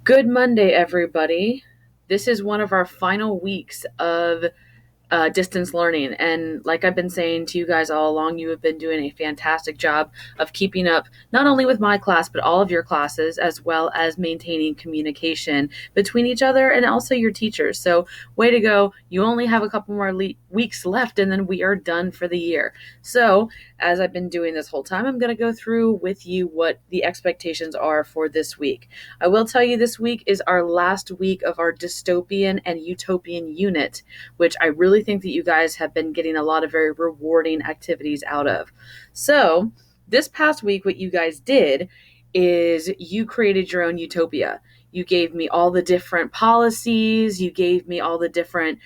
Good Monday, everybody. This is one of our final weeks of distance learning. And like I've been saying to you guys all along, you have been doing a fantastic job of keeping up not only with my class, but all of your classes, as well as maintaining communication between each other and also your teachers. So, way to go. You only have a couple more weeks left, and then we are done for the year. So, as I've been doing this whole time, I'm going to go through with you what the expectations are for this week. I will tell you this week is our last week of our dystopian and utopian unit, which I really think that you guys have been getting a lot of very rewarding activities out of. So, this past week, what you guys did is you created your own utopia. You gave me all the different policies, you gave me all the different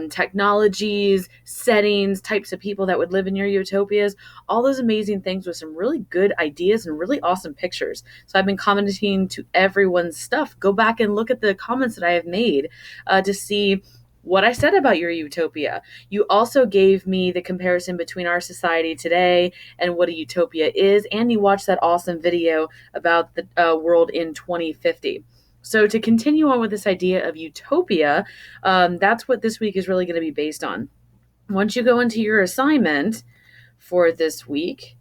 technologies, settings, types of people that would live in your utopias, all those amazing things with some really good ideas and really awesome pictures. So I've been commenting to everyone's stuff. Go back and look at the comments that I have made to see what I said about your utopia. You also gave me the comparison between our society today and what a utopia is, and you watched that awesome video about the world in 2050. So to continue on with this idea of utopia, that's what this week is really going to be based on. Once you go into your assignment for this week,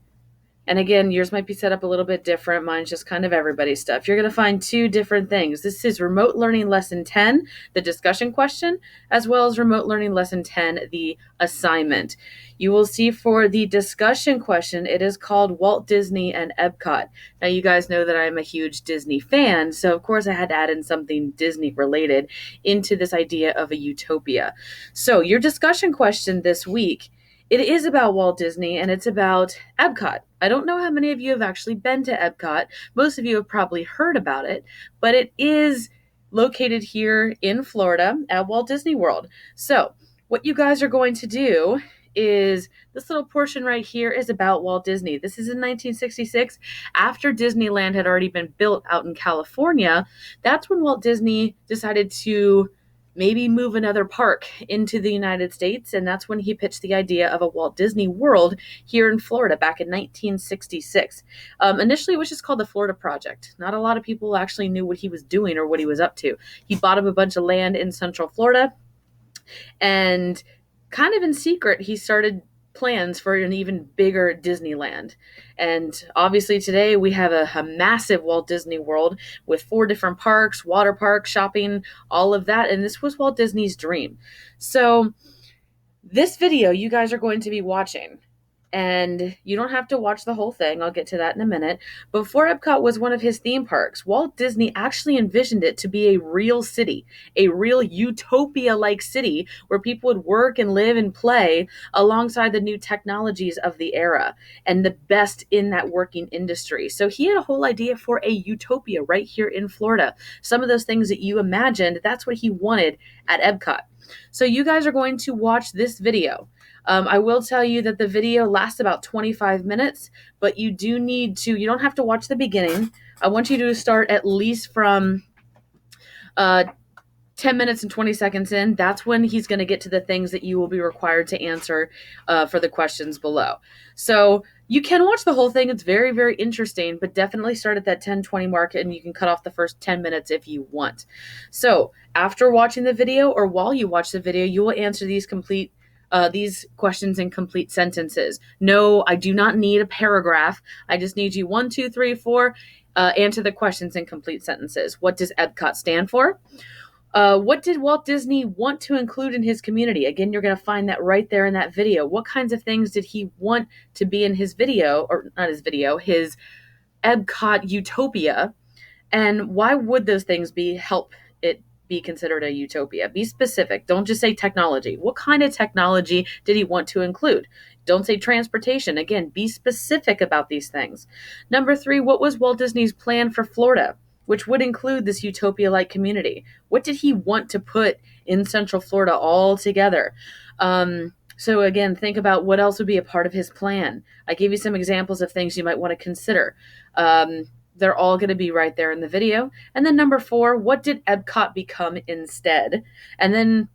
and again, yours might be set up a little bit different. Mine's just kind of everybody's stuff. You're going to find two different things. This is Remote Learning Lesson 10, the discussion question, as well as Remote Learning Lesson 10, the assignment. You will see for the discussion question, it is called Walt Disney and Epcot. Now, you guys know that I'm a huge Disney fan, so of course I had to add in something Disney related into this idea of a utopia. So your discussion question this week, it is about Walt Disney and it's about Epcot. I don't know how many of you have actually been to Epcot. Most of you have probably heard about it, but it is located here in Florida at Walt Disney World. So, what you guys are going to do is this little portion right here is about Walt Disney. This is in 1966, after Disneyland had already been built out in California. That's when Walt Disney decided to maybe move another park into the United States. And that's when he pitched the idea of a Walt Disney World here in Florida back in 1966. Initially, it was just called the Florida Project. Not a lot of people actually knew what he was doing or what he was up to. He bought up a bunch of land in Central Florida, and kind of in secret, he started plans for an even bigger Disneyland. And obviously today we have a massive Walt Disney World with 4 different parks, water parks, shopping, all of that. And this was Walt Disney's dream. So this video you guys are going to be watching, and you don't have to watch the whole thing. I'll get to that in a minute. Before Epcot was one of his theme parks, Walt Disney actually envisioned it to be a real city, a real utopia-like city where people would work and live and play alongside the new technologies of the era and the best in that working industry. So he had a whole idea for a utopia right here in Florida. Some of those things that you imagined, that's what he wanted at Epcot. So you guys are going to watch this video. I will tell you that the video lasts about 25 minutes, but you don't have to watch the beginning. I want you to start at least from 10 minutes and 20 seconds in. That's when he's going to get to the things that you will be required to answer for the questions below. So you can watch the whole thing. It's very, very interesting, but definitely start at that 10-20 mark, and you can cut off the first 10 minutes if you want. So after watching the video, or while you watch the video, you will answer these questions in complete sentences. No, I do not need a paragraph. I just need you 1, 2, 3, 4, answer the questions in complete sentences. What does Epcot stand for? What did Walt Disney want to include in his community? Again, you're going to find that right there in that video. What kinds of things did he want to be in his video, or not his video, his Epcot utopia? And why would those things help it be considered a utopia? Be specific. Don't just say technology. What kind of technology did he want to include? Don't say transportation. Again, be specific about these things. Number 3, what was Walt Disney's plan for Florida, which would include this utopia-like community? What did he want to put in Central Florida all together? So again, think about what else would be a part of his plan. I gave you some examples of things you might want to consider. They're all going to be right there in the video. And then number 4, what did Epcot become instead? And then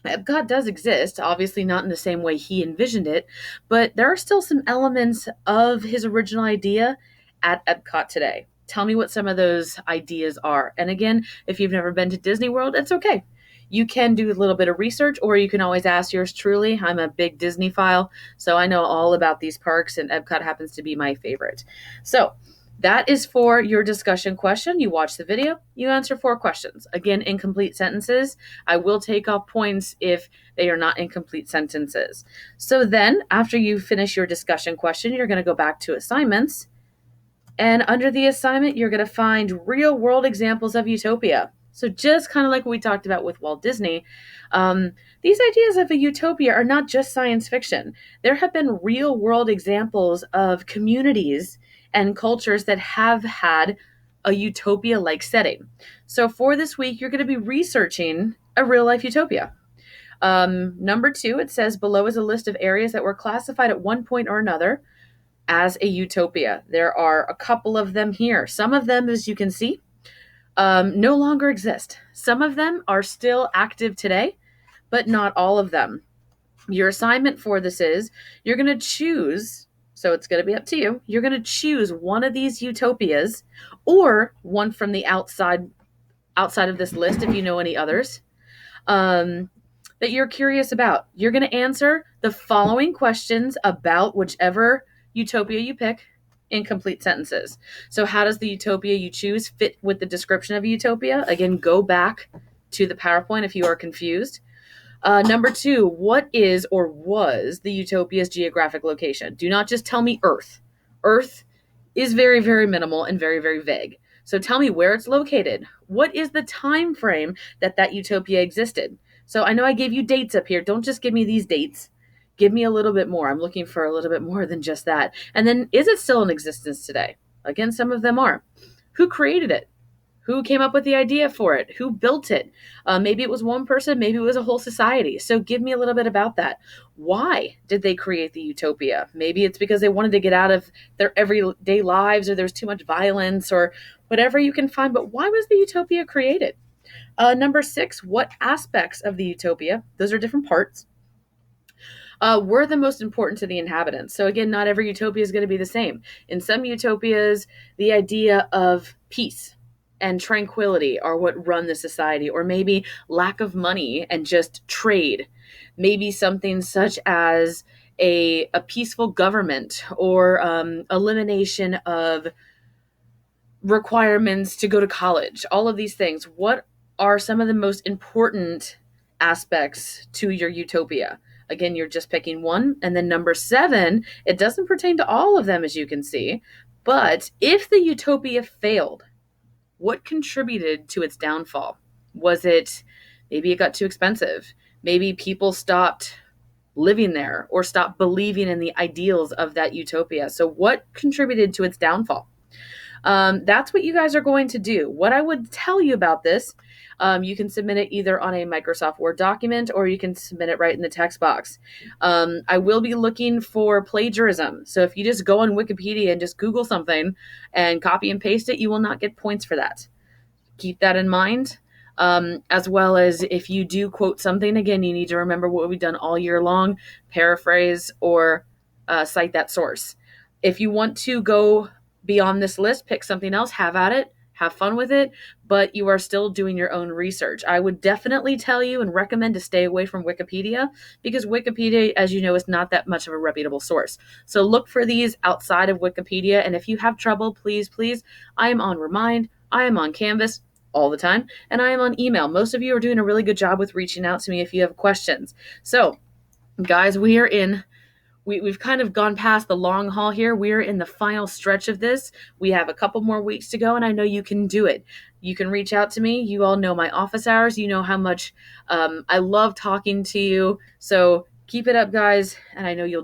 Epcot does exist, obviously not in the same way he envisioned it, but there are still some elements of his original idea at Epcot today. Tell me what some of those ideas are. And again, if you've never been to Disney World, it's okay. You can do a little bit of research, or you can always ask yours truly. I'm a big Disney file, so I know all about these parks, and Epcot happens to be my favorite. So that is for your discussion question. You watch the video, you answer 4 questions. Again, incomplete sentences. I will take off points if they are not incomplete sentences. So then, after you finish your discussion question, you're going to go back to assignments. And under the assignment, you're going to find real world examples of utopia. So just kind of like what we talked about with Walt Disney, these ideas of a utopia are not just science fiction. There have been real world examples of communities and cultures that have had a utopia-like setting. So for this week, you're going to be researching a real life utopia. Number 2, it says below is a list of areas that were classified at one point or another as a utopia. There are a couple of them here. Some of them, as you can see, no longer exist. Some of them are still active today, but not all of them. Your assignment for this is you're going to choose, so it's going to be up to you, you're going to choose one of these utopias or one from the outside of this list if you know any others. That you're curious about. You're going to answer the following questions about whichever utopia you pick in complete sentences. So how does the utopia you choose fit with the description of a utopia? Again, go back to the PowerPoint if you are confused. Number 2, what is or was the utopia's geographic location? Do not just tell me Earth. Earth is very, very minimal and very, very vague. So tell me where it's located. What is the time frame that utopia existed? So I know I gave you dates up here. Don't just give me these dates. Give me a little bit more. I'm looking for a little bit more than just that. And then, is it still in existence today? Again, some of them are. Who created it? Who came up with the idea for it? Who built it? Maybe it was one person, maybe it was a whole society. So give me a little bit about that. Why did they create the utopia? Maybe it's because they wanted to get out of their everyday lives, or there's too much violence, or whatever you can find. But why was the utopia created? Number 6, what aspects of the utopia, those are different parts, were the most important to the inhabitants? So again, not every utopia is going to be the same. In some utopias, the idea of peace and tranquility are what run the society, or maybe lack of money and just trade. Maybe something such as a peaceful government, or elimination of requirements to go to college. All of these things. What are some of the most important aspects to your utopia? Again, you're just picking one. And then number 7, it doesn't pertain to all of them, as you can see, but if the utopia failed, what contributed to its downfall? Was it maybe it got too expensive? Maybe people stopped living there or stopped believing in the ideals of that utopia. So what contributed to its downfall? That's what you guys are going to do. What I would tell you about this, you can submit it either on a Microsoft Word document, or you can submit it right in the text box. I will be looking for plagiarism. So if you just go on Wikipedia and just Google something and copy and paste it, you will not get points for that. Keep that in mind. As well as if you do quote something, again, you need to remember what we've done all year long, paraphrase or cite that source. If you want to go beyond this list, pick something else, have at it, have fun with it, but you are still doing your own research. I would definitely tell you and recommend to stay away from Wikipedia, because Wikipedia, as you know, is not that much of a reputable source. So look for these outside of Wikipedia. And if you have trouble, please, I am on Remind, I am on Canvas all the time, and I am on email. Most of you are doing a really good job with reaching out to me if you have questions. So guys, we've kind of gone past the long haul here. We're in the final stretch of this. We have a couple more weeks to go, and I know you can do it. You can reach out to me. You all know my office hours. You know how much I love talking to you. So keep it up, guys, and I know you'll do